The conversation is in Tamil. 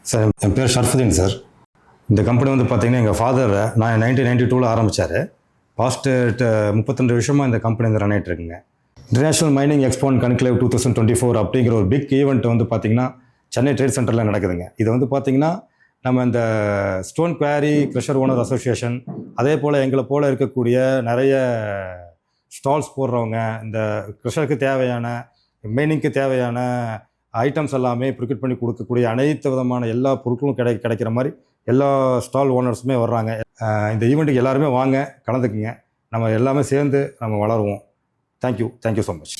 சார் என் பேர் ஷர்ஃபுதீன் சார். இந்த கம்பெனி வந்து பார்த்தீங்கன்னா எங்கள் ஃபாதர் நான் 1992 ஆரம்பித்தார். பாஸ்ட்டு 32 வருஷமாக இந்த கம்பெனி வந்து ரன் ஆகிட்டு இருக்குங்க. இன்டர்நேஷ்னல் மைனிங் எக்ஸ்போ அண்ட் கன்க்ளேவ் 2024 அப்படிங்கிற ஒரு பிக் ஈவெண்ட் வந்து பார்த்தீங்கன்னா சென்னை ட்ரேட் சென்டரில் நடக்குதுங்க. இது வந்து பார்த்தீங்கன்னா நம்ம இந்த stone quarry crusher owner association, அதே போல் எங்களை போல் இருக்கக்கூடிய நிறைய ஸ்டால்ஸ் போடுறவங்க, இந்த க்ரஷருக்கு தேவையான மைனிங்க்கு தேவையான ஐட்டம்ஸ் எல்லாமே ப்ரிக்யூட் பண்ணி கொடுக்கக்கூடிய அனைத்து விதமான எல்லா பொருட்களும் கிடைக்கிற மாதிரி எல்லா ஸ்டால் ஓனர்ஸுமே வர்றாங்க. இந்த ஈவெண்ட்டுக்கு எல்லாருமே வாங்க, கலந்துக்குங்க. நம்ம எல்லாமே சேர்ந்து நம்ம வளருவோம். Thank you so much.